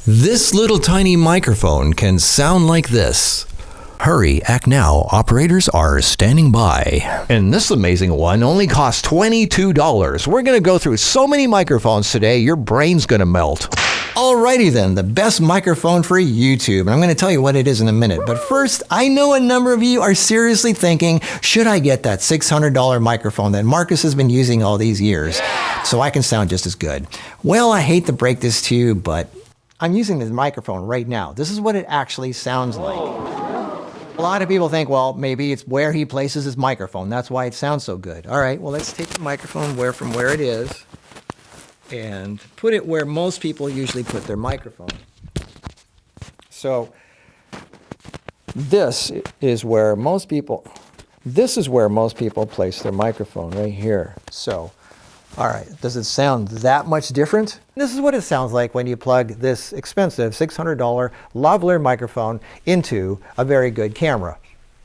This little tiny microphone can sound like this. Hurry, act now. Operators are standing by. And this amazing one only costs $22. We're going to go through so many microphones today, your brain's going to melt. Alrighty then, the best microphone for YouTube. And I'm going to tell you what it is in a minute. But first, I know a number of you are seriously thinking, should I get that $600 microphone that Marcus has been using all these years so I can sound just as good? Well, I hate to break this to you, but I'm using this microphone right now. This is what it actually sounds like. A lot of people think, well, maybe it's where he places his microphone. That's why it sounds so good. All right, well, let's take the microphone from where it is and put it where most people usually put their microphone. So this is where most people place their microphone, right here. So, all right, does it sound that much different? This is what it sounds like when you plug this expensive $600 lavalier microphone into a very good camera.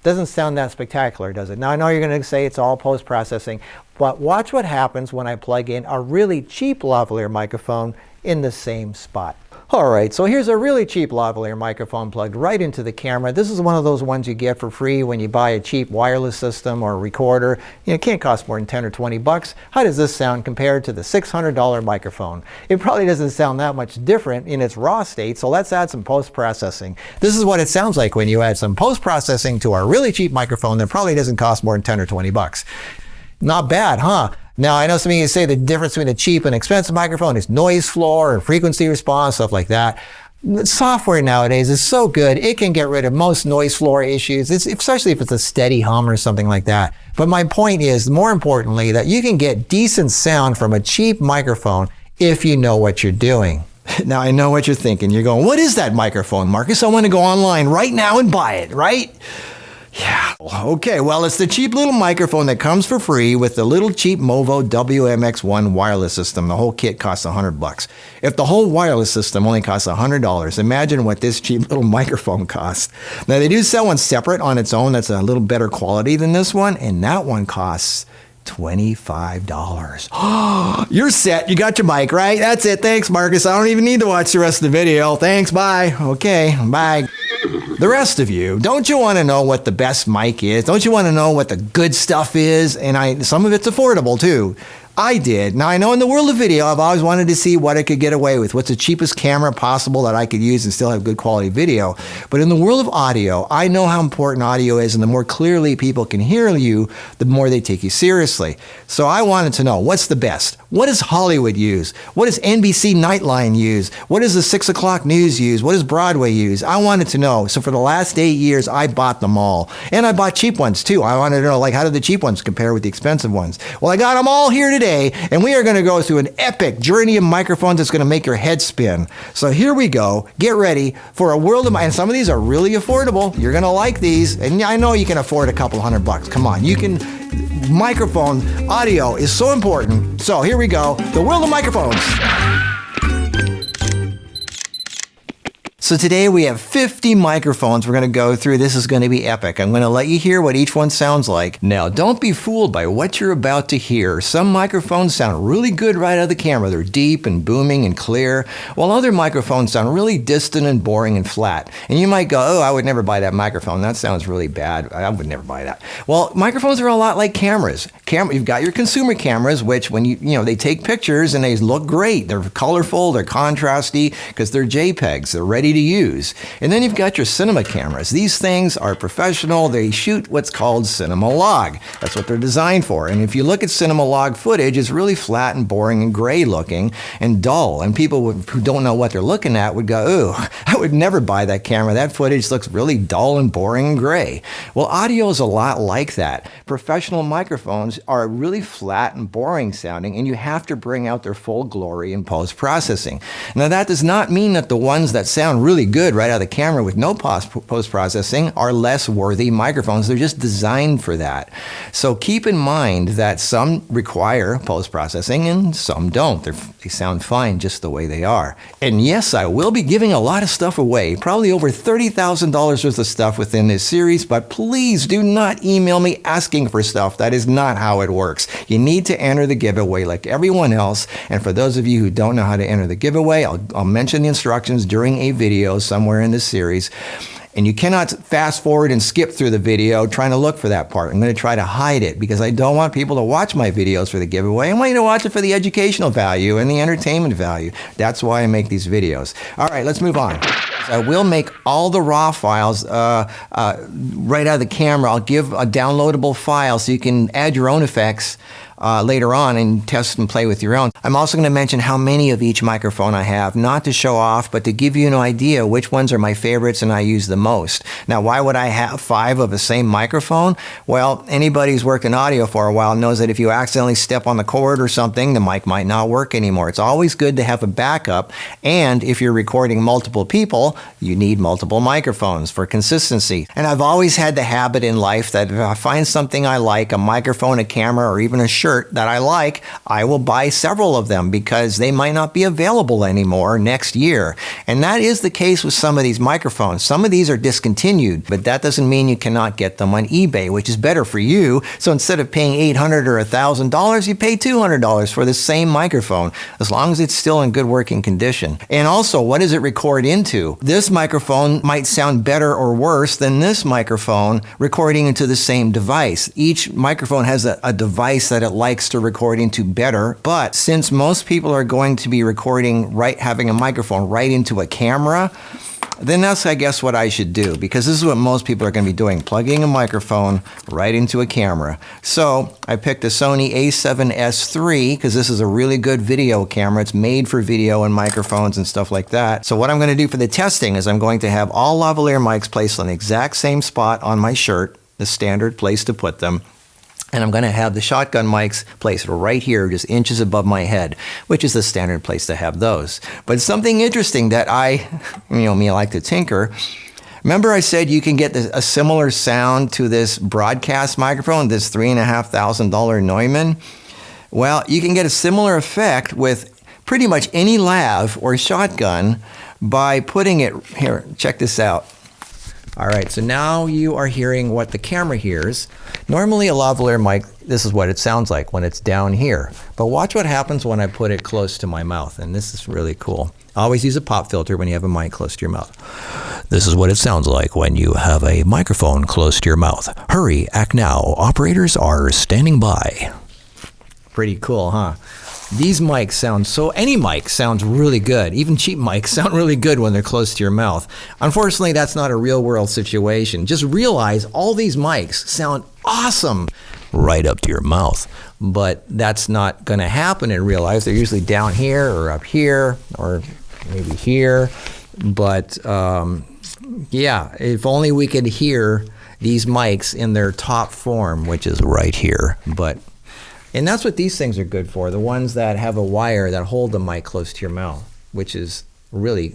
Doesn't sound that spectacular, does it? Now, I know you're going to say it's all post-processing, but watch what happens when I plug in a really cheap lavalier microphone in the same spot. All right, so here's a really cheap lavalier microphone plugged right into the camera. This is one of those ones you get for free when you buy a cheap wireless system or a recorder. You know, it can't cost more than 10 or 20 bucks. How does this sound compared to the $600 microphone? It probably doesn't sound that much different in its raw state, so let's add some post-processing. This is what it sounds like when you add some post-processing to our really cheap microphone that probably doesn't cost more than 10 or 20 bucks. Not bad, huh? Now, I know some of you say the difference between a cheap and expensive microphone is noise floor and frequency response, stuff like that. Software nowadays is so good, it can get rid of most noise floor issues, especially if it's a steady hum or something like that. But my point is, more importantly, that you can get decent sound from a cheap microphone if you know what you're doing. Now, I know what you're thinking. You're going, what is that microphone, Marcus? I want to go online right now and buy it, right? Yeah, okay, well, it's the cheap little microphone that comes for free with the little cheap Movo WMX1 wireless system. The whole kit costs $100. If the whole wireless system only costs $100, imagine what this cheap little microphone costs. Now, they do sell one separate on its own that's a little better quality than this one, and that one costs $25. You're set. You got your mic, right? That's it. Thanks, Marcus. I don't even need to watch the rest of the video. Thanks. Bye. Okay. Bye. The rest of you, don't you want to know what the best mic is? Don't you want to know what the good stuff is? And some of it's affordable too. I did. Now, I know in the world of video, I've always wanted to see what I could get away with. What's the cheapest camera possible that I could use and still have good quality video? But in the world of audio, I know how important audio is, and the more clearly people can hear you, the more they take you seriously. So I wanted to know, what's the best? What does Hollywood use? What does NBC Nightline use? What does the 6 o'clock news use? What does Broadway use? I wanted to know. So for the last 8 years, I bought them all. And I bought cheap ones too. I wanted to know, like, how do the cheap ones compare with the expensive ones? Well, I got them all here today. And we are going to go through an epic journey of microphones that's going to make your head spin. So here we go. Get ready for a world of and some of these are really affordable. You're going to like these. And I know you can afford a couple $100. Come on. You can. Microphone audio is so important. So here we go. The world of microphones. So today we have 50 microphones we're going to go through. This is going to be epic. I'm going to let you hear what each one sounds like. Now, don't be fooled by what you're about to hear. Some microphones sound really good right out of the camera. They're deep and booming and clear, while other microphones sound really distant and boring and flat. And you might go, oh, I would never buy that microphone. That sounds really bad. I would never buy that. Well, microphones are a lot like cameras. You've got your consumer cameras, which when they take pictures and they look great. They're colorful, they're contrasty, because they're JPEGs. They're ready to use. And then you've got your cinema cameras. These things are professional. They shoot what's called cinema log. That's what they're designed for. And if you look at cinema log footage, it's really flat and boring and gray looking and dull. And people who don't know what they're looking at would go, ooh, I would never buy that camera. That footage looks really dull and boring and gray. Well, audio is a lot like that. Professional microphones are really flat and boring sounding, and you have to bring out their full glory in post-processing. Now, that does not mean that the ones that sound really good right out of the camera with no post-processing are less worthy microphones. They're just designed for that. So keep in mind that some require post-processing and some don't. They sound fine just the way they are. And yes, I will be giving a lot of stuff away, probably over $30,000 worth of stuff within this series, but please do not email me asking for stuff. That is not how it works. You need to enter the giveaway like everyone else. And for those of you who don't know how to enter the giveaway, I'll mention the instructions during a video somewhere in this series. And you cannot fast forward and skip through the video trying to look for that part. I'm going to try to hide it because I don't want people to watch my videos for the giveaway. I want you to watch it for the educational value and the entertainment value. That's why I make these videos. All right, let's move on. I will make all the raw files right out of the camera. I'll give a downloadable file so you can add your own effects later on and test and play with your own. I'm also going to mention how many of each microphone I have, not to show off, but to give you an idea which ones are my favorites and I use the most. Now, why would I have 5 of the same microphone? Well, anybody who's worked in audio for a while knows that if you accidentally step on the cord or something, the mic might not work anymore. It's always good to have a backup, and if you're recording multiple people, you need multiple microphones for consistency. And I've always had the habit in life that if I find something I like, a microphone, a camera, or even a shirt that I like, I will buy several of them because they might not be available anymore next year. And that is the case with some of these microphones. Some of these are discontinued, but that doesn't mean you cannot get them on eBay, which is better for you. So instead of paying $800 or $1,000, you pay $200 for the same microphone, as long as it's still in good working condition. And also, what does it record into? This microphone might sound better or worse than this microphone recording into the same device. Each microphone has a device that it likes to record into better, but since most people are going to be recording having a microphone right into a camera, then that's, I guess, what I should do, because this is what most people are going to be doing, plugging a microphone right into a camera. So I picked a Sony A7S III because this is a really good video camera. It's made for video and microphones and stuff like that. So what I'm going to do for the testing is I'm going to have all lavalier mics placed on the exact same spot on my shirt, the standard place to put them. And I'm going to have the shotgun mics placed right here, just inches above my head, which is the standard place to have those. But something interesting that I like to tinker. Remember I said you can get a similar sound to this broadcast microphone, this $3,500 Neumann? Well, you can get a similar effect with pretty much any lav or shotgun by putting it here. Check this out. All right, so now you are hearing what the camera hears. Normally a lavalier mic, this is what it sounds like when it's down here. But watch what happens when I put it close to my mouth, and this is really cool. Always use a pop filter when you have a mic close to your mouth. This is what it sounds like when you have a microphone close to your mouth. Hurry, act now. Operators are standing by. Pretty cool, huh? These mics sound any mic sounds really good. Even cheap mics sound really good when they're close to your mouth. Unfortunately, that's not a real world situation. Just realize all these mics sound awesome right up to your mouth. But that's not going to happen in real life. They're usually down here or up here or maybe here. But yeah, if only we could hear these mics in their top form, which is right here. And that's what these things are good for, the ones that have a wire that hold the mic close to your mouth, which is really,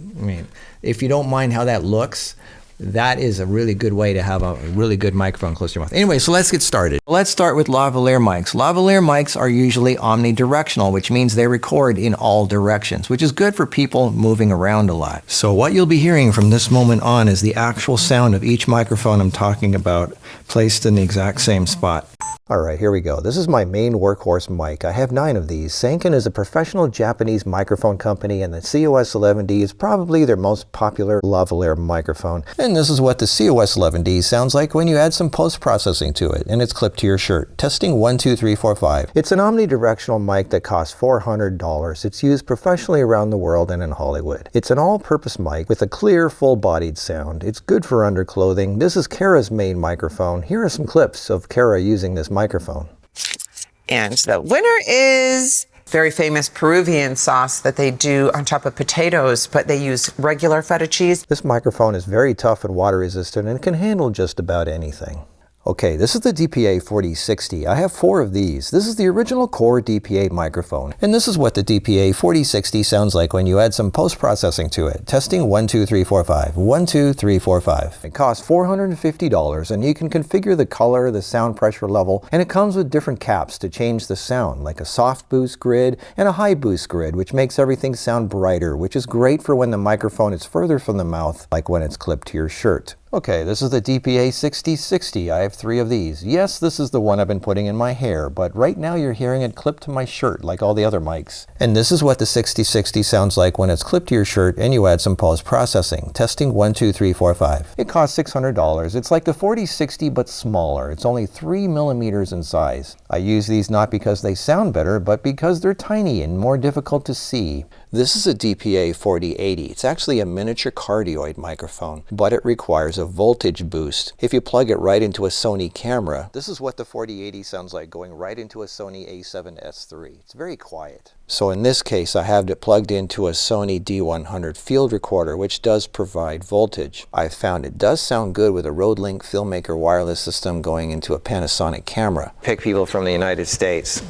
if you don't mind how that looks, that is a really good way to have a really good microphone close to your mouth. Anyway, so let's get started. Let's start with lavalier mics. Lavalier mics are usually omnidirectional, which means they record in all directions, which is good for people moving around a lot. So what you'll be hearing from this moment on is the actual sound of each microphone I'm talking about, placed in the exact same spot. All right, here we go. This is my main workhorse mic. I have 9 of these. Sanken is a professional Japanese microphone company, and the COS11D is probably their most popular lavalier microphone. And this is what the COS11D sounds like when you add some post-processing to it, and it's clipped to your shirt. Testing 1, 2, 3, 4, 5. It's an omnidirectional mic that costs $400. It's used professionally around the world and in Hollywood. It's an all-purpose mic with a clear, full-bodied sound. It's good for underclothing. This is Kara's main microphone. Here are some clips of Kara using this microphone. And the winner is very famous Peruvian sauce that they do on top of potatoes, but they use regular feta cheese. This microphone is very tough and water resistant and can handle just about anything. Okay, this is the DPA-4060. I have 4 of these. This is the original core DPA microphone. And this is what the DPA-4060 sounds like when you add some post-processing to it. Testing 1, 2, 3, 4, 5. 1, 2, 3, 4, 5. It costs $450 and you can configure the color, the sound pressure level, and it comes with different caps to change the sound, like a soft boost grid and a high boost grid, which makes everything sound brighter, which is great for when the microphone is further from the mouth, like when it's clipped to your shirt. Okay, this is the DPA-6060. I have 3 of these. Yes, this is the one I've been putting in my hair, but right now you're hearing it clipped to my shirt like all the other mics. And this is what the 6060 sounds like when it's clipped to your shirt and you add some post-processing. Testing 1, 2, 3, 4, 5. It costs $600. It's like the 4060 but smaller. It's only 3 millimeters in size. I use these not because they sound better, but because they're tiny and more difficult to see. This is a DPA-4080. It's actually a miniature cardioid microphone, but it requires a voltage boost. If you plug it right into a Sony camera, this is what the 4080 sounds like going right into a Sony A7S III. It's very quiet. So in this case, I have it plugged into a Sony D100 field recorder, which does provide voltage. I've found it does sound good with a Rodelink Filmmaker wireless system going into a Panasonic camera. Pick people from the United States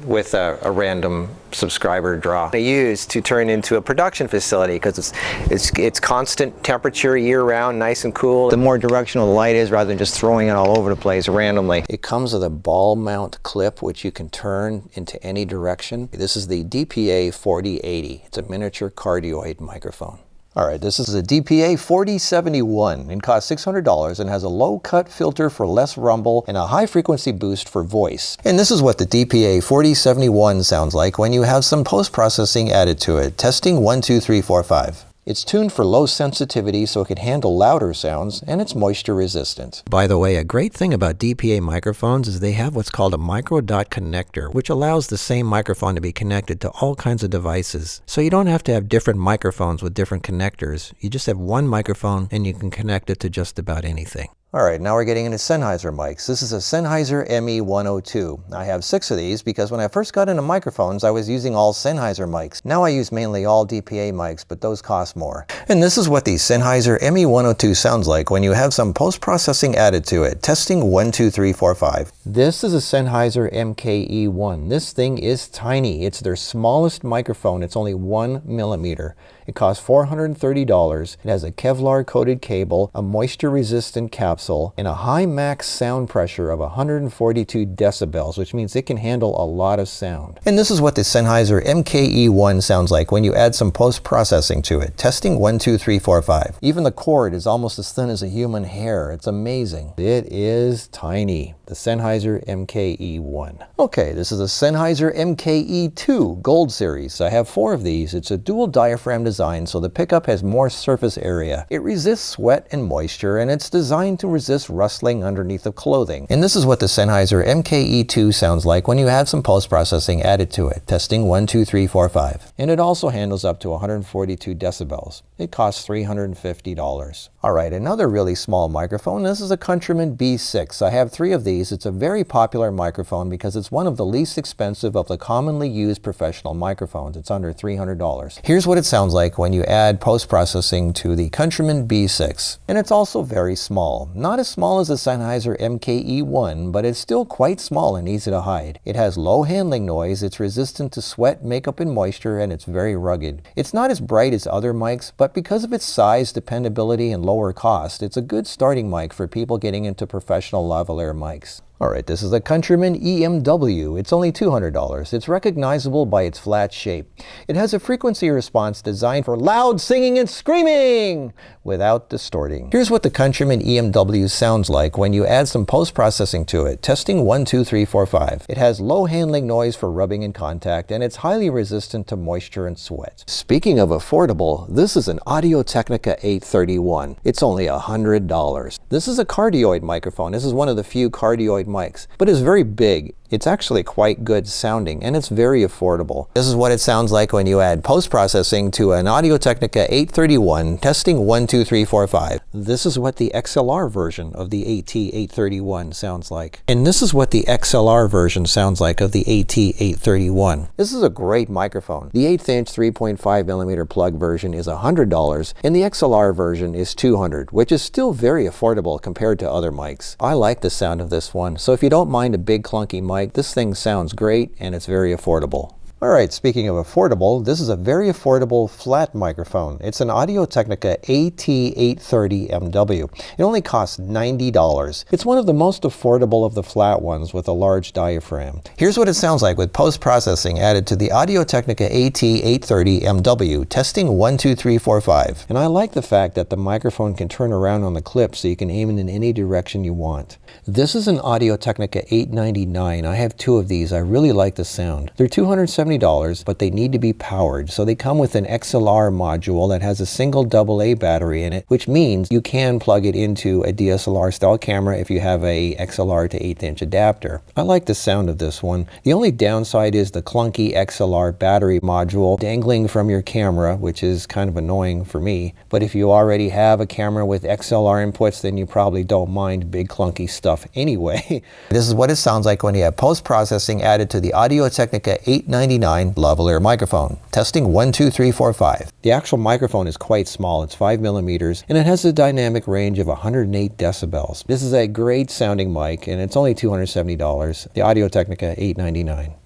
with a random subscriber draw. They use to turn into a production facility because it's constant temperature year-round, nice and cool. The more directional the light is, rather than just throwing it all over the place randomly. It comes with a ball mount clip which you can turn into any direction. This is the DPA-4080. It's a miniature cardioid microphone. Alright, this is a DPA-4071 and costs $600 and has a low-cut filter for less rumble and a high-frequency boost for voice. And this is what the DPA-4071 sounds like when you have some post-processing added to it. Testing 1, 2, 3, 4, 5. It's tuned for low sensitivity so it can handle louder sounds, and it's moisture resistant. By the way, a great thing about DPA microphones is they have what's called a micro-dot connector, which allows the same microphone to be connected to all kinds of devices. So you don't have to have different microphones with different connectors. You just have one microphone and you can connect it to just about anything. Alright, now we're getting into Sennheiser mics. This is a Sennheiser ME102. I have 6 of these because when I first got into microphones, I was using all Sennheiser mics. Now I use mainly all DPA mics, but those cost more. And this is what the Sennheiser ME102 sounds like when you have some post-processing added to it. Testing 1, 2, 3, 4, 5. This is a Sennheiser MKE1. This thing is tiny. It's their smallest microphone. It's only 1 millimeter. It costs $430. It has a Kevlar coated cable, a moisture-resistant capsule, and a high max sound pressure of 142 decibels, which means it can handle a lot of sound. And this is what the Sennheiser MKE1 sounds like when you add some post-processing to it. Testing 1, 2, 3, 4, 5. Even the cord is almost as thin as a human hair. It's amazing. It is tiny. The Sennheiser MKE1. Okay, this is a Sennheiser MKE2 Gold Series. I have 4 of these. It's a dual diaphragm design, so the pickup has more surface area. It resists sweat and moisture, and it's designed to resist rustling underneath of clothing. And this is what the Sennheiser MKE2 sounds like when you have some post-processing added to it. Testing 1, 2, 3, 4, 5. And it also handles up to 142 decibels. It costs $350. Alright, another really small microphone. This is a Countryman B6. I have 3 of these. It's a very popular microphone because it's one of the least expensive of the commonly used professional microphones. It's under $300. Here's what it sounds like when you add post-processing to the Countryman B6. And it's also very small. Not as small as the Sennheiser MKE1, but it's still quite small and easy to hide. It has low handling noise, it's resistant to sweat, makeup, and moisture, and it's very rugged. It's not as bright as other mics, but because of its size, dependability, and lower cost, it's a good starting mic for people getting into professional lavalier mics. Alright, this is a Countryman EMW. It's only $200. It's recognizable by its flat shape. It has a frequency response designed for loud singing and screaming without distorting. Here's what the Countryman EMW sounds like when you add some post-processing to it. Testing 1, 2, 3, 4, 5. It has low handling noise for rubbing and contact, and it's highly resistant to moisture and sweat. Speaking of affordable, this is an Audio-Technica AT831. It's only $100. This is a cardioid microphone. This is one of the few cardioid mics, but it's very big. It's actually quite good sounding, and it's very affordable. This is what it sounds like when you add post-processing to an Audio-Technica AT831. Testing 1, 2, 2, 3, 4, 5. This is what the XLR version of the AT831 sounds like. And this is what the XLR version sounds like of the AT831. This is a great microphone. The 1/8 inch 3.5mm plug version is $100, and the XLR version is $200, which is still very affordable compared to other mics. I like the sound of this one, so if you don't mind a big clunky mic, this thing sounds great and it's very affordable. Alright, speaking of affordable, this is a very affordable flat microphone. It's an Audio-Technica AT830MW. It only costs $90. It's one of the most affordable of the flat ones with a large diaphragm. Here's what it sounds like with post-processing added to the Audio-Technica AT830MW. Testing 1, 2, 3, 4, 5. And I like the fact that the microphone can turn around on the clip so you can aim it in any direction you want. This is an Audio-Technica AT899. I have two of these. I really like the sound. They're $270, but they need to be powered. So they come with an XLR module that has a single AA battery in it, which means you can plug it into a DSLR style camera if you have a XLR to 1/8 inch adapter. I like the sound of this one. The only downside is the clunky XLR battery module dangling from your camera, which is kind of annoying for me. But if you already have a camera with XLR inputs, then you probably don't mind big clunky stuff anyway. This is what it sounds like when you have post-processing added to the Audio-Technica AT899 lavalier microphone. Testing 1, 2, 3, 4, 5. The actual microphone is quite small. It's 5mm, and it has a dynamic range of 108 decibels. This is a great sounding mic, and it's only $270. The Audio-Technica AT899.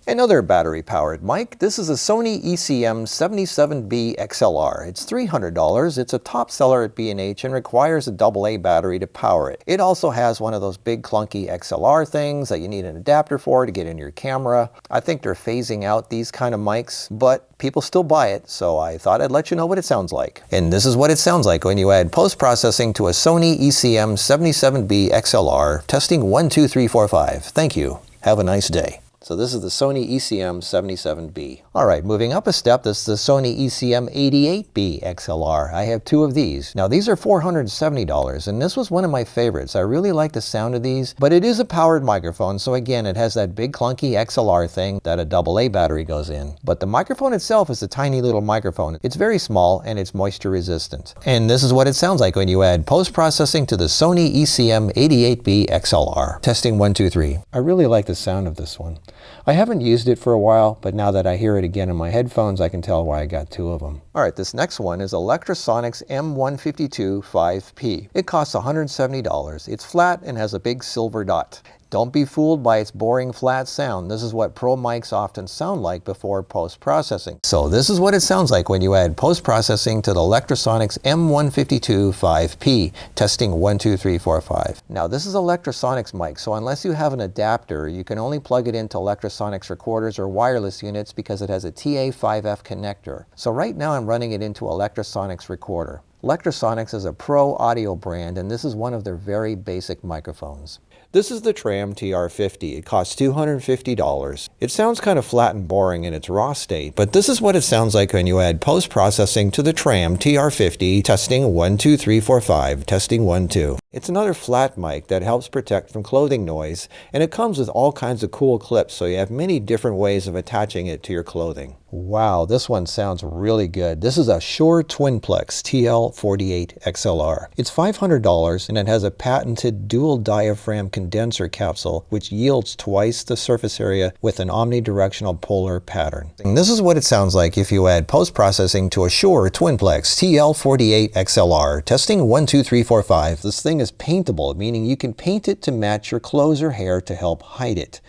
Another battery-powered mic. This is a Sony ECM-77B XLR. It's $300. It's a top seller at B&H and requires a AA battery to power it. It also has one of those big clunky XLR things that you need an adapter for to get in your camera. I think they're phasing out these kind of mics, but people still buy it, so I thought I'd let you know what it sounds like. And this is what it sounds like when you add post-processing to a Sony ECM-77B XLR. Testing 1, 2, 3, 4, 5. Thank you. Have a nice day. So this is the Sony ECM-77B. Alright, moving up a step, this is the Sony ECM-88B XLR. I have two of these. Now these are $470, and this was one of my favorites. I really like the sound of these, but it is a powered microphone, so again, it has that big clunky XLR thing that a AA battery goes in. But the microphone itself is a tiny little microphone. It's very small, and it's moisture resistant. And this is what it sounds like when you add post-processing to the Sony ECM-88B XLR. Testing 1, 2, 3. I really like the sound of this one. I haven't used it for a while, but now that I hear it again in my headphones, I can tell why I got two of them. Alright, this next one is a Lectrosonics M152 5P. It costs $170. It's flat and has a big silver dot. Don't be fooled by its boring flat sound. This is what pro mics often sound like before post-processing. So this is what it sounds like when you add post-processing to the Lectrosonics M152 5P. Testing 1, 2, 3, 4, 5. Now this is a Lectrosonics mic, so unless you have an adapter, you can only plug it into Lectrosonics recorders or wireless units because it has a TA5F connector. So right now I'm running it into a Lectrosonics recorder. Lectrosonics is a pro audio brand, and this is one of their very basic microphones. This is the Tram TR50. It costs $250. It sounds kind of flat and boring in its raw state, but this is what it sounds like when you add post-processing to the Tram TR50. Testing 1, 2, 3, 4, 5. Testing 1, 2. It's another flat mic that helps protect from clothing noise, and it comes with all kinds of cool clips, so you have many different ways of attaching it to your clothing. Wow, this one sounds really good. This is a Shure Twinplex TL48 XLR. It's $500, and it has a patented dual diaphragm condenser capsule which yields twice the surface area with an omnidirectional polar pattern. And this is what it sounds like if you add post-processing to a Shure Twinplex TL48 XLR. Testing 1, 2, 3, 4, 5. This thing is paintable, meaning you can paint it to match your clothes or hair to help hide it.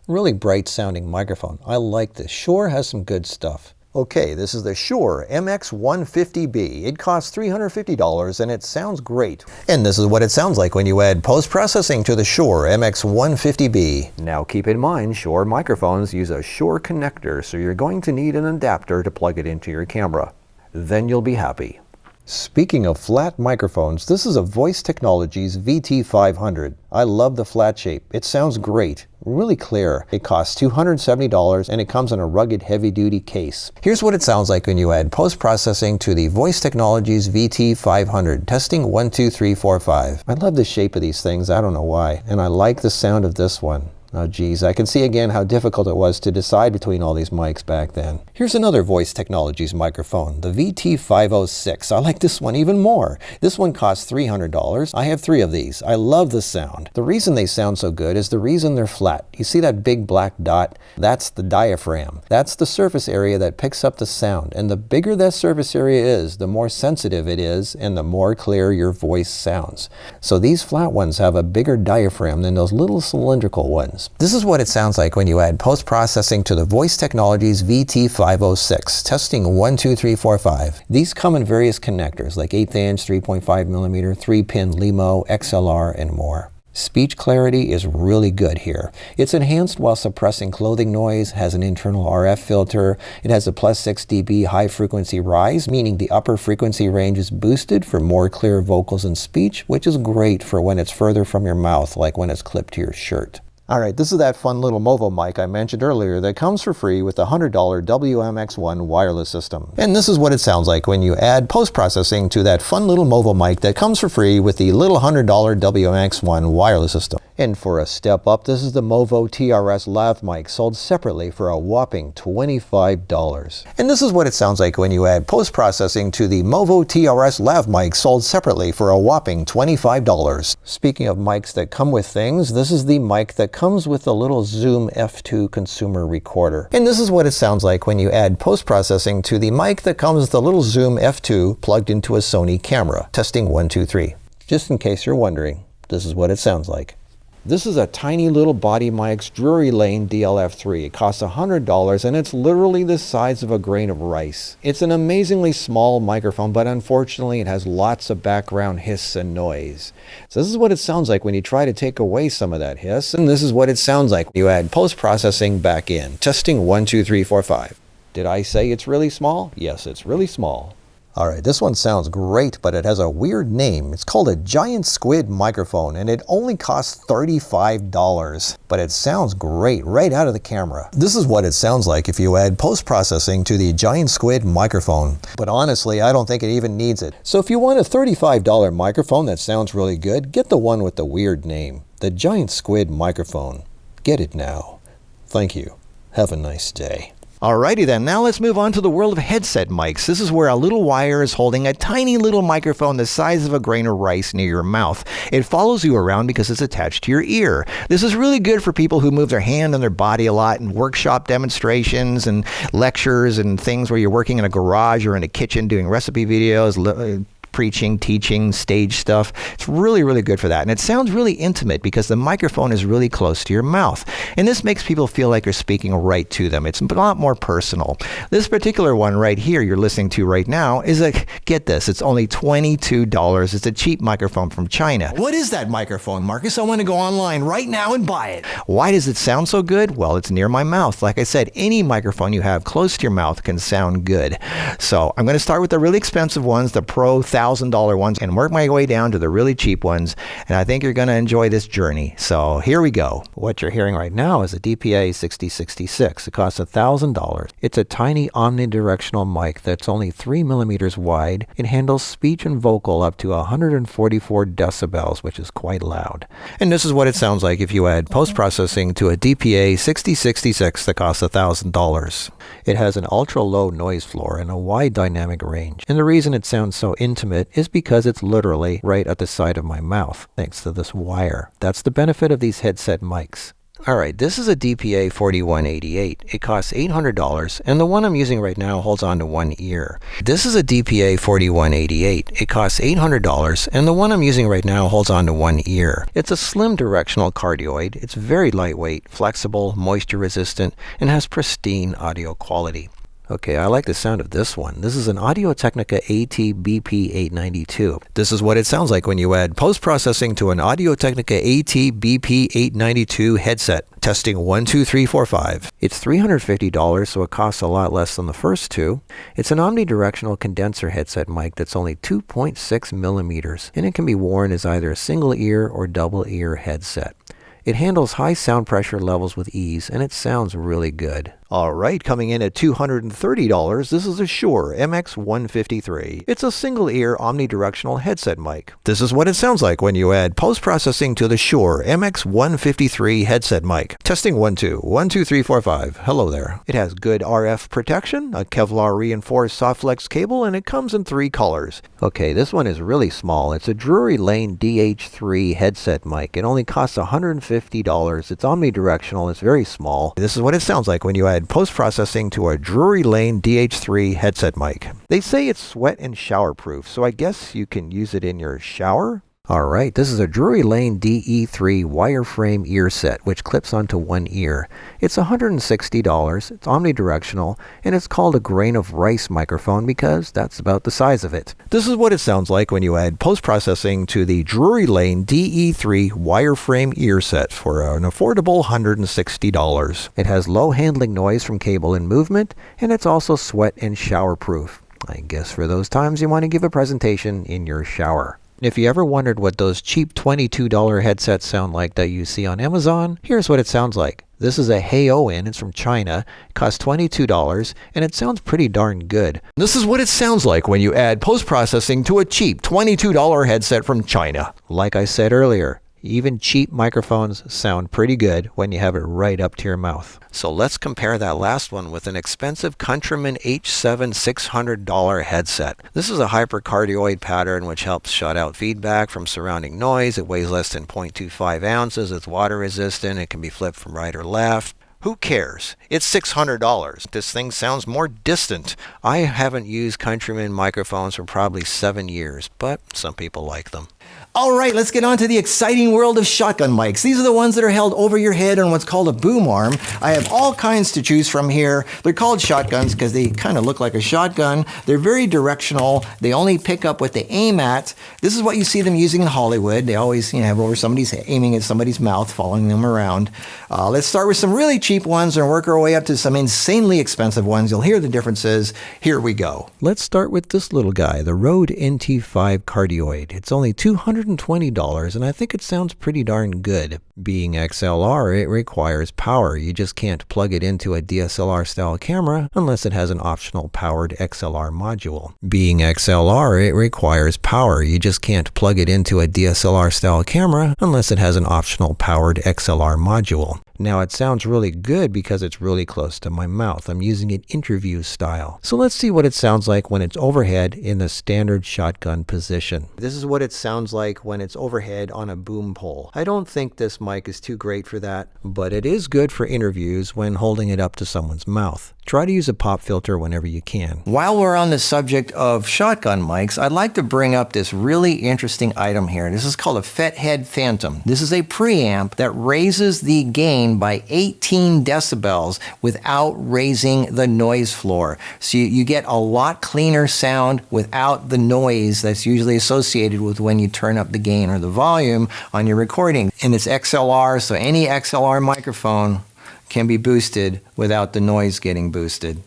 Really bright sounding microphone. I like this. Shure has some good stuff. Okay, this is the Shure MX153. It costs $350 and it sounds great. And this is what it sounds like when you add post-processing to the Shure MX153. Now keep in mind, Shure microphones use a Shure connector, so you're going to need an adapter to plug it into your camera. Then you'll be happy. Speaking of flat microphones, this is a Voice Technologies VT500. I love the flat shape. It sounds great, really clear. It costs $270 and it comes in a rugged heavy-duty case. Here's what it sounds like when you add post-processing to the Voice Technologies VT500. Testing 1, 2, 3, 4, 5. I love the shape of these things, I don't know why. And I like the sound of this one. Oh geez, I can see again how difficult it was to decide between all these mics back then. Here's another Voice Technologies microphone, the VT506. I like this one even more. This one costs $300. I have 3 of these. I love the sound. The reason they sound so good is the reason they're flat. You see that big black dot? That's the diaphragm. That's the surface area that picks up the sound. And the bigger that surface area is, the more sensitive it is and the more clear your voice sounds. So these flat ones have a bigger diaphragm than those little cylindrical ones. This is what it sounds like when you add post-processing to the Voice Technologies VT506. Testing 1, 2, 3, 4, 5. These come in various connectors like 1/8 inch, 3.5mm, 3-pin Lemo, XLR, and more. Speech clarity is really good here. It's enhanced while suppressing clothing noise, has an internal RF filter, it has a +6 dB high frequency rise, meaning the upper frequency range is boosted for more clear vocals and speech, which is great for when it's further from your mouth, like when it's clipped to your shirt. Alright, this is that fun little Movo mic I mentioned earlier that comes for free with the $100 WMX1 wireless system. And this is what it sounds like when you add post-processing to that fun little Movo mic that comes for free with the little $100 WMX1 wireless system. And for a step up, this is the Movo TRS lav mic sold separately for a whopping $25. And this is what it sounds like when you add post-processing to the Movo TRS lav mic sold separately for a whopping $25. Speaking of mics that come with things, this is the mic that comes with the little Zoom F2 consumer recorder. And this is what it sounds like when you add post-processing to the mic that comes with the little Zoom F2 plugged into a Sony camera. Testing 1, 2, 3. Just in case you're wondering, this is what it sounds like. This is a tiny little Bodymics Drury Lane DLF3. It costs $100 and it's literally the size of a grain of rice. It's an amazingly small microphone, but unfortunately it has lots of background hiss and noise. So this is what it sounds like when you try to take away some of that hiss, and this is what it sounds like when you add post-processing back in. Testing 1, 2, 3, 4, 5. Did I say it's really small? Yes, it's really small. Alright, this one sounds great, but it has a weird name. It's called a giant squid microphone, and it only costs $35. But it sounds great right out of the camera. This is what it sounds like if you add post-processing to the giant squid microphone. But honestly, I don't think it even needs it. So if you want a $35 microphone that sounds really good, get the one with the weird name. The giant squid microphone. Get it now. Thank you. Have a nice day. Alrighty then, now let's move on to the world of headset mics. This is where a little wire is holding a tiny little microphone the size of a grain of rice near your mouth. It follows you around because it's attached to your ear. This is really good for people who move their hand on their body a lot in workshop demonstrations and lectures and things where you're working in a garage or in a kitchen doing recipe videos, preaching, teaching, stage stuff. It's really, really good for that. And it sounds really intimate because the microphone is really close to your mouth. And this makes people feel like you're speaking right to them. It's a lot more personal. This particular one right here you're listening to right now is get this, it's only $22. It's a cheap microphone from China. What is that microphone, Marcus? I want to go online right now and buy it. Why does it sound so good? Well, it's near my mouth. Like I said, any microphone you have close to your mouth can sound good. So I'm going to start with the really expensive ones, the Pro $1,000 ones, and work my way down to the really cheap ones, and I think you're going to enjoy this journey. So here we go. What you're hearing right now is a DPA 6066. It costs $1,000. It's a tiny omnidirectional mic that's only 3 millimeters wide. It handles speech and vocal up to 144 decibels, which is quite loud. And this is what it sounds like if you add post-processing to a DPA 6066 that costs $1,000. It has an ultra-low noise floor and a wide dynamic range. And the reason it sounds so intimate is because it's literally right at the side of my mouth, thanks to this wire. That's the benefit of these headset mics. Alright, this is a DPA 4188. It costs $800, and the one I'm using right now holds on to one ear. This is a DPA 4188. It costs $800, and the one I'm using right now holds on to one ear. It's a slim directional cardioid. It's very lightweight, flexible, moisture resistant, and has pristine audio quality. Okay, I like the sound of this one. This is an Audio-Technica ATBP-892. This is what it sounds like when you add post-processing to an Audio-Technica ATBP-892 headset. Testing 1, 2, 3, 4, 5. It's $350, so it costs a lot less than the first two. It's an omnidirectional condenser headset mic that's only 2.6 millimeters, and it can be worn as either a single ear or double ear headset. It handles high sound pressure levels with ease, and it sounds really good. All right, coming in at $230, this is a Shure MX153. It's a single-ear omnidirectional headset mic. This is what it sounds like when you add post-processing to the Shure MX153 headset mic. Testing 1, 2. 1, 2, 3, 4, 5. Hello there. It has good RF protection, a Kevlar reinforced soft flex cable, and it comes in 3 colors. Okay, this one is really small. It's a Drury Lane DH3 headset mic. It only costs $150. It's omnidirectional. It's very small. This is what it sounds like when you add post-processing to a Drury Lane DH3 headset mic. They say it's sweat and shower proof, so I guess you can use it in your shower? Alright, this is a Drury Lane DE3 wireframe ear set, which clips onto one ear. It's $160, it's omnidirectional, and it's called a grain of rice microphone because that's about the size of it. This is what it sounds like when you add post-processing to the Drury Lane DE3 wireframe ear set for an affordable $160. It has low handling noise from cable and movement, and it's also sweat and shower proof. I guess for those times you want to give a presentation in your shower. If you ever wondered what those cheap $22 headsets sound like that you see on Amazon, here's what it sounds like. This is a Haowin, it's from China, it costs $22, and it sounds pretty darn good. This is what it sounds like when you add post-processing to a cheap $22 headset from China. Like I said earlier, even cheap microphones sound pretty good when you have it right up to your mouth. So let's compare that last one with an expensive Countryman H7 $600 headset. This is a hypercardioid pattern which helps shut out feedback from surrounding noise. It weighs less than 0.25 ounces. It's water resistant. It can be flipped from right or left. Who cares? It's $600. This thing sounds more distant. I haven't used Countryman microphones for probably 7 years, but some people like them. All right, let's get on to the exciting world of shotgun mics. These are the ones that are held over your head on what's called a boom arm. I have all kinds to choose from here. They're called shotguns because they kind of look like a shotgun. They're very directional. They only pick up what they aim at. This is what you see them using in Hollywood. They always have over somebody's aiming at somebody's mouth, following them around. Let's start with some really cheap ones and work our way up to some insanely expensive ones. You'll hear the differences. Here we go. Let's start with this little guy, the Rode NT5 Cardioid. It's only $220, and I think it sounds pretty darn good. Being XLR, it requires power. You just can't plug it into a DSLR style camera unless it has an optional powered XLR module. Being XLR, it requires power. You just can't plug it into a DSLR style camera unless it has an optional powered XLR module. Now it sounds really good because it's really close to my mouth. I'm using it interview style. So let's see what it sounds like when it's overhead in the standard shotgun position. This is what it sounds like when it's overhead on a boom pole. I don't think this mic is too great for that, but it is good for interviews when holding it up to someone's mouth. Try to use a pop filter whenever you can. While we're on the subject of shotgun mics, I'd like to bring up this really interesting item here. This is called a Fethead Phantom. This is a preamp that raises the gain by 18 decibels without raising the noise floor. So you get a lot cleaner sound without the noise that's usually associated with when you turn up the gain or the volume on your recording. And it's XLR, so any XLR microphone can be boosted without the noise getting boosted.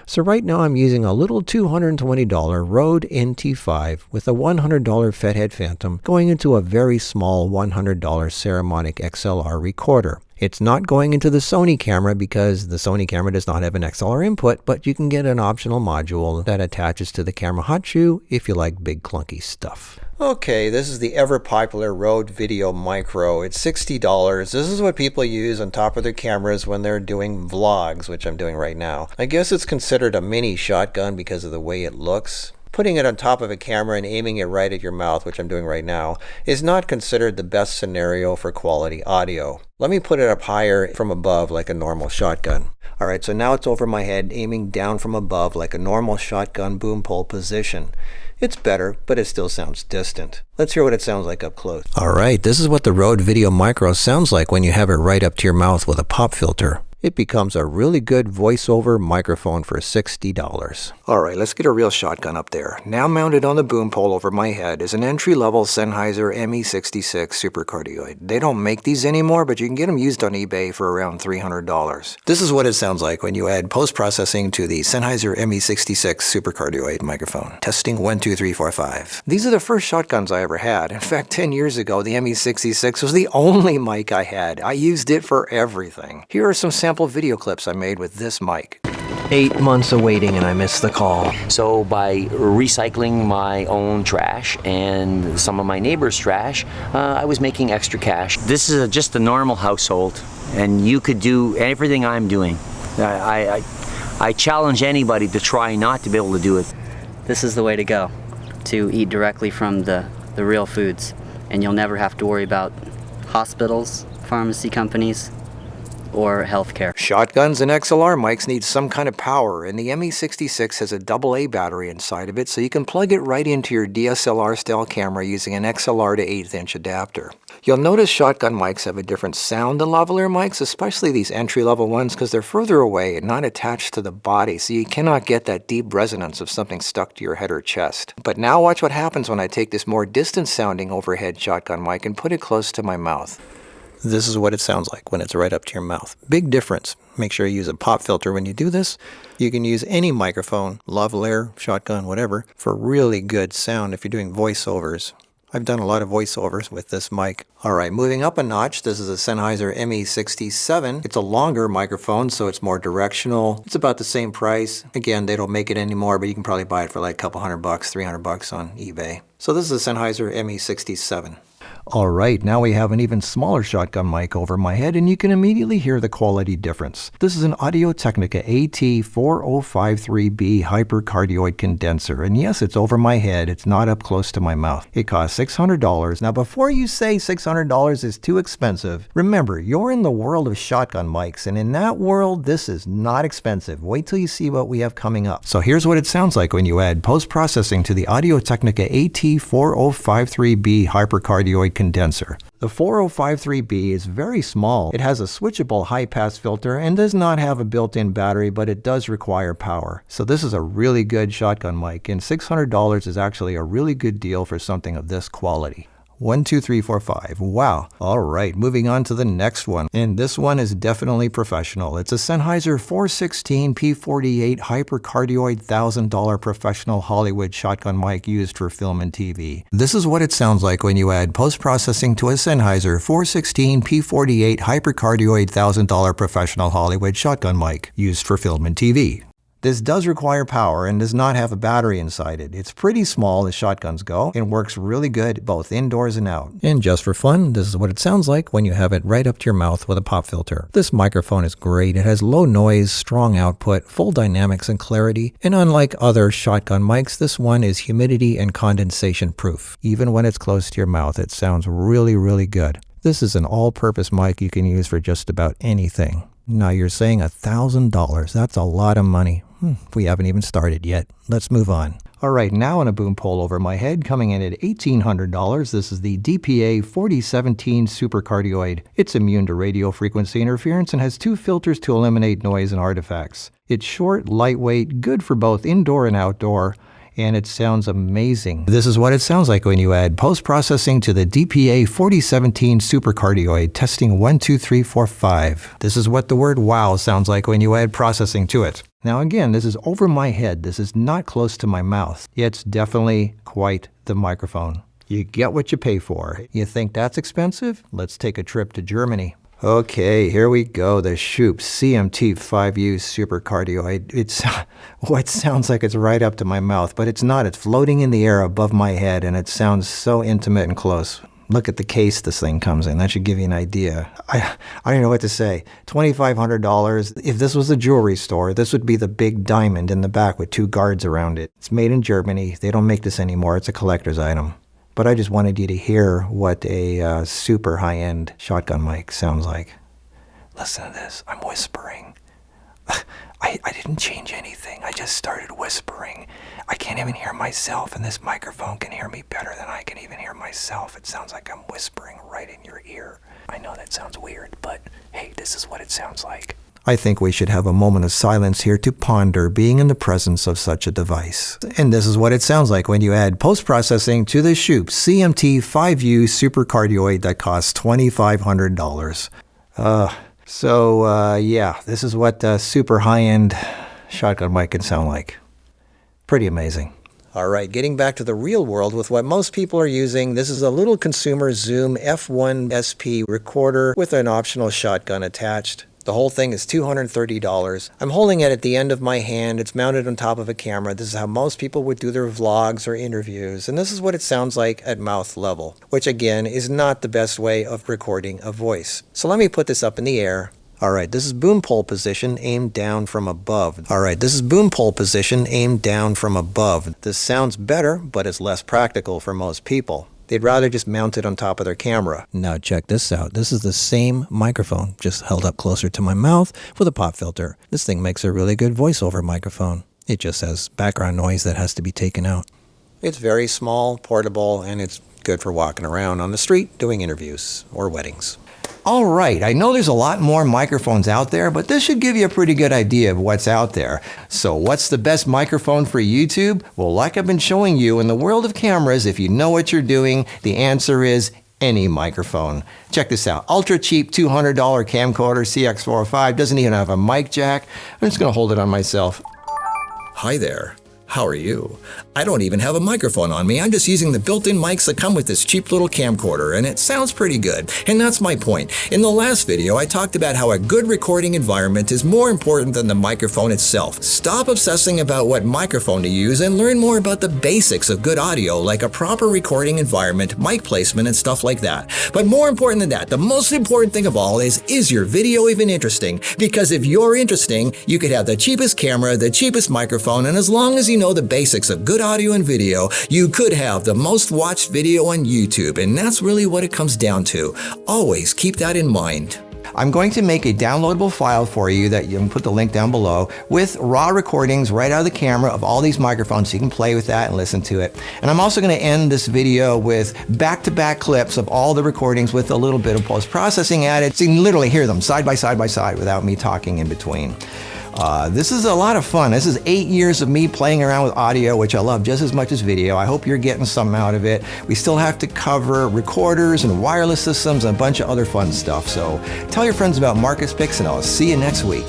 So right now I'm using a little $220 Rode NT5 with a $100 Fethead Phantom going into a very small $100 Saramonic XLR recorder. It's not going into the Sony camera because the Sony camera does not have an XLR input, but you can get an optional module that attaches to the camera hot shoe if you like big clunky stuff. Okay, this is the ever popular Rode Video Micro. It's $60. This is what people use on top of their cameras when they're doing vlogs, which I'm doing right now. I guess it's considered a mini shotgun because of the way it looks. Putting it on top of a camera and aiming it right at your mouth, which I'm doing right now, is not considered the best scenario for quality audio. Let me put it up higher from above like a normal shotgun. Alright, so now it's over my head, aiming down from above like a normal shotgun boom pole position. It's better, but it still sounds distant. Let's hear what it sounds like up close. Alright, this is what the Rode Video Micro sounds like when you have it right up to your mouth with a pop filter. It becomes a really good voiceover microphone for $60. Alright, let's get a real shotgun up there. Now mounted on the boom pole over my head is an entry-level Sennheiser ME66 Super Cardioid. They don't make these anymore, but you can get them used on eBay for around $300. This is what it sounds like when you add post-processing to the Sennheiser ME66 Super Cardioid microphone. Testing 1, 2, 3, 4, 5. These are the first shotguns I ever had. In fact, 10 years ago, the ME66 was the only mic I had. I used it for everything. Here are some sound sample video clips I made with this mic. 8 months of waiting and I missed the call. So by recycling my own trash and some of my neighbor's trash, I was making extra cash. This is just a normal household, and you could do everything I'm doing. I challenge anybody to try not to be able to do it. This is the way to go, to eat directly from the real foods, and you'll never have to worry about hospitals, pharmacy companies, or healthcare. Shotguns and XLR mics need some kind of power, and the ME66 has a AA battery inside of it, so you can plug it right into your DSLR style camera using an XLR to 1/8 inch adapter. You'll notice shotgun mics have a different sound than lavalier mics, especially these entry-level ones, because they're further away and not attached to the body, so you cannot get that deep resonance of something stuck to your head or chest. But now watch what happens when I take this more distant-sounding overhead shotgun mic and put it close to my mouth. This is what it sounds like when it's right up to your mouth. Big difference. Make sure you use a pop filter when you do this. You can use any microphone, lavalier, shotgun, whatever, for really good sound if you're doing voiceovers. I've done a lot of voiceovers with this mic. All right, moving up a notch, this is a Sennheiser ME67. It's a longer microphone, so it's more directional. It's about the same price. Again, they don't make it anymore, but you can probably buy it for like a couple $100, $300 on eBay. So this is a Sennheiser ME67. All right, now we have an even smaller shotgun mic over my head, and you can immediately hear the quality difference. This is an Audio-Technica AT830MX hypercardioid condenser, and yes, it's over my head. It's not up close to my mouth. It costs $600. Now, before you say $600 is too expensive, remember, you're in the world of shotgun mics, and in that world, this is not expensive. Wait till you see what we have coming up. So here's what it sounds like when you add post-processing to the Audio-Technica AT4053B hypercardioid condenser. The 4053B is very small. It has a switchable high-pass filter and does not have a built-in battery, but it does require power. So this is a really good shotgun mic, and $600 is actually a really good deal for something of this quality. 1, 2, 3, 4, 5. Wow. All right, moving on to the next one. And this one is definitely professional. It's a Sennheiser 416P48 hypercardioid $1,000 professional Hollywood shotgun mic used for film and TV. This is what it sounds like when you add post-processing to a Sennheiser 416P48 hypercardioid $1,000 professional Hollywood shotgun mic used for film and TV. This does require power and does not have a battery inside it. It's pretty small as shotguns go and works really good both indoors and out. And just for fun, this is what it sounds like when you have it right up to your mouth with a pop filter. This microphone is great. It has low noise, strong output, full dynamics and clarity, and unlike other shotgun mics, this one is humidity and condensation proof. Even when it's close to your mouth, it sounds really, really good. This is an all-purpose mic you can use for just about anything. Now you're saying $1,000. That's a lot of money. We haven't even started yet. Let's move on. All right, now on a boom pole over my head, coming in at $1,800, this is the DPA-4017 Supercardioid. It's immune to radio frequency interference and has 2 filters to eliminate noise and artifacts. It's short, lightweight, good for both indoor and outdoor, and it sounds amazing. This is what it sounds like when you add post-processing to the DPA-4017 Supercardioid, testing 1, 2, 3, 4, 5. This is what the word wow sounds like when you add processing to it. Now again, this is over my head. This is not close to my mouth. It's definitely quite the microphone. You get what you pay for. You think that's expensive? Let's take a trip to Germany. Okay, here we go. The Schoeps CMT5U Supercardioid. It's what sounds like it's right up to my mouth, but it's not. It's floating in the air above my head, and it sounds so intimate and close. Look at the case this thing comes in. That should give you an idea. I don't know what to say. $2,500. If this was a jewelry store, this would be the big diamond in the back with 2 guards around it. It's made in Germany. They don't make this anymore. It's a collector's item. But I just wanted you to hear what a super high-end shotgun mic sounds like. Listen to this. I'm whispering. I didn't change anything. I just started whispering. I can't even hear myself, and this microphone can hear me better than I can even hear myself. It sounds like I'm whispering right in your ear. I know that sounds weird, but hey, this is what it sounds like. I think we should have a moment of silence here to ponder being in the presence of such a device. And this is what it sounds like when you add post-processing to the Schoeps CMT5U Supercardioid that costs $2,500. Yeah, this is what a super high-end shotgun mic can sound like. Pretty amazing. All right, getting back to the real world with what most people are using, this is a little consumer Zoom F1 SP recorder with an optional shotgun attached. The whole thing is $230. I'm holding it at the end of my hand. It's mounted on top of a camera. This is how most people would do their vlogs or interviews. And this is what it sounds like at mouth level, which again is not the best way of recording a voice. So let me put this up in the air. Alright, this is boom pole position aimed down from above. Alright, this is boom pole position aimed down from above. This sounds better, but it's less practical for most people. They'd rather just mount it on top of their camera. Now check this out. This is the same microphone, just held up closer to my mouth with a pop filter. This thing makes a really good voiceover microphone. It just has background noise that has to be taken out. It's very small, portable, and it's good for walking around on the street doing interviews or weddings. All right, I know there's a lot more microphones out there, but this should give you a pretty good idea of what's out there. So what's the best microphone for YouTube? Well, like I've been showing you, in the world of cameras, if you know what you're doing, the answer is any microphone. Check this out. Ultra cheap $200 camcorder CX405, doesn't even have a mic jack. I'm just gonna hold it on myself. Hi there. How are you? I don't even have a microphone on me. I'm just using the built-in mics that come with this cheap little camcorder, and it sounds pretty good. And that's my point. In the last video, I talked about how a good recording environment is more important than the microphone itself. Stop obsessing about what microphone to use and learn more about the basics of good audio, like a proper recording environment, mic placement, and stuff like that. But more important than that, the most important thing of all is your video even interesting? Because if you're interesting, you could have the cheapest camera, the cheapest microphone, and as long as you know the basics of good audio and video, you could have the most watched video on YouTube, and that's really what it comes down to. Always keep that in mind. I'm going to make a downloadable file for you that you can put the link down below with raw recordings right out of the camera of all these microphones, so you can play with that and listen to it. And I'm also going to end this video with back-to-back clips of all the recordings with a little bit of post-processing added, so you can literally hear them side by side without me talking in between. This is a lot of fun. This is 8 years of me playing around with audio, which I love just as much as video. I hope you're getting some out of it. We still have to cover recorders and wireless systems and a bunch of other fun stuff. So tell your friends about Marcus Picks, and I'll see you next week.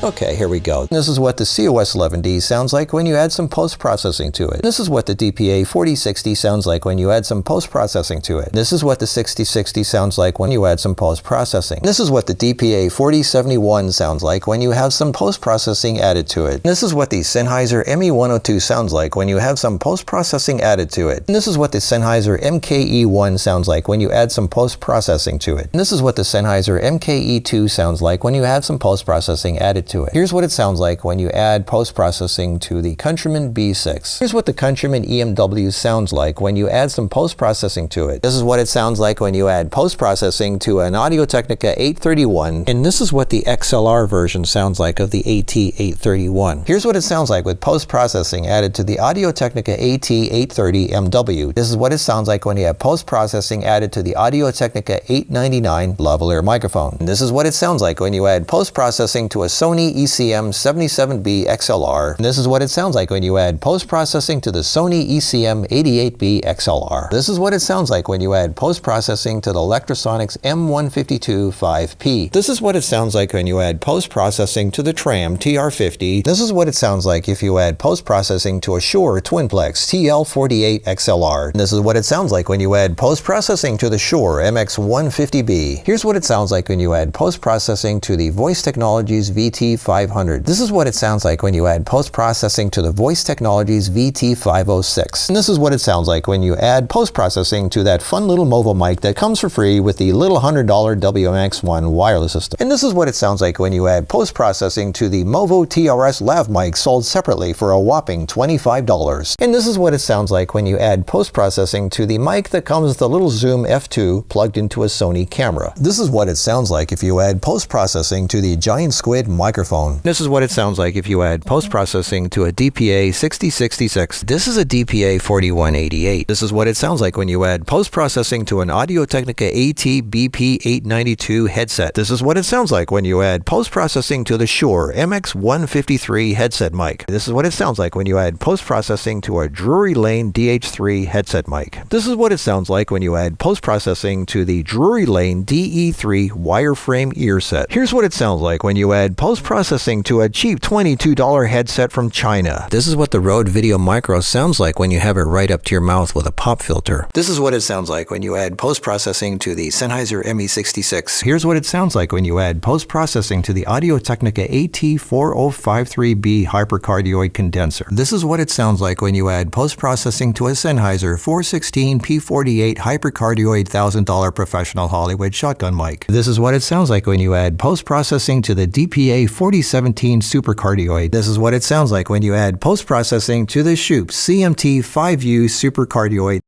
Okay, here we go. This is what the COS11D sounds like when you add some post-processing to it. This is what the DPA4060 sounds like when you add some post-processing to it. This is what the 6060 sounds like when you add some post-processing. This is what the DPA4071 sounds like when you have some post-processing added to it. This is what the Sennheiser ME102 sounds like when you have some post-processing added to it. And this is what the Sennheiser MKE1 sounds like when you add some post-processing to it. And this is what the Sennheiser MKE2 sounds like when you have some post-processing added to it. Here's what it sounds like when you add post-processing to the Countryman B6. Here's what the Countryman EMW sounds like when you add some post-processing to it. This is what it sounds like when you add post-processing to an Audio-Technica AT831. And this is what the XLR version sounds like of the AT831. Here's what it sounds like with post-processing added to the Audio-Technica AT830MW. This is what it sounds like when you have post-processing added to the Audio-Technica AT899 lavalier microphone. And this is what it sounds like when you add post-processing to a Sony ECM-77B XLR. And this is what it sounds like when you add post-processing to the Sony ECM-88B XLR. This is what it sounds like when you add post-processing to the Lectrosonics M152 5P. This is what it sounds like when you add post-processing to the Tram TR50. This is what it sounds like if you add post-processing to a Shure Twinplex TL48 XLR. And this is what it sounds like when you add post-processing to the Shure MX153. Here's what it sounds like when you add post-processing to the Voice Technologies VT500. This is what it sounds like when you add post-processing to the Voice Technologies VT506. And this is what it sounds like when you add post-processing to that fun little Movo mic that comes for free with the little $100 WMX1 wireless system. And this is what it sounds like when you add post-processing to the Movo TRS lav mic sold separately for a whopping $25. And this is what it sounds like when you add post-processing to the mic that comes with the little Zoom F2 plugged into a Sony camera. This is what it sounds like if you add post-processing to the giant Squid microphone. This is what it sounds like if you add post-processing to a DPA6066. This is a DPA4188. This is what it sounds like when you add post-processing to an Audio-Technica ATBP-892 headset. This is what it sounds like when you add post-processing to the Shure MX153 headset mic. This is what it sounds like when you add post-processing to a Drury Lane DH3 headset mic. This is what it sounds like when you add post-processing to the Drury Lane DE3 wireframe ear set. Here's what it sounds like when you add post post-processing to a cheap $22 headset from China. This is what the Rode Video Micro sounds like when you have it right up to your mouth with a pop filter. This is what it sounds like when you add post-processing to the Sennheiser ME66. Here's what it sounds like when you add post-processing to the Audio-Technica AT830MX hypercardioid condenser. This is what it sounds like when you add post-processing to a Sennheiser 416P48 hypercardioid $1,000 professional Hollywood shotgun mic. This is what it sounds like when you add post-processing to the DPA 4017 supercardioid. This is what it sounds like when you add post-processing to the Schoeps CMT5U supercardioid.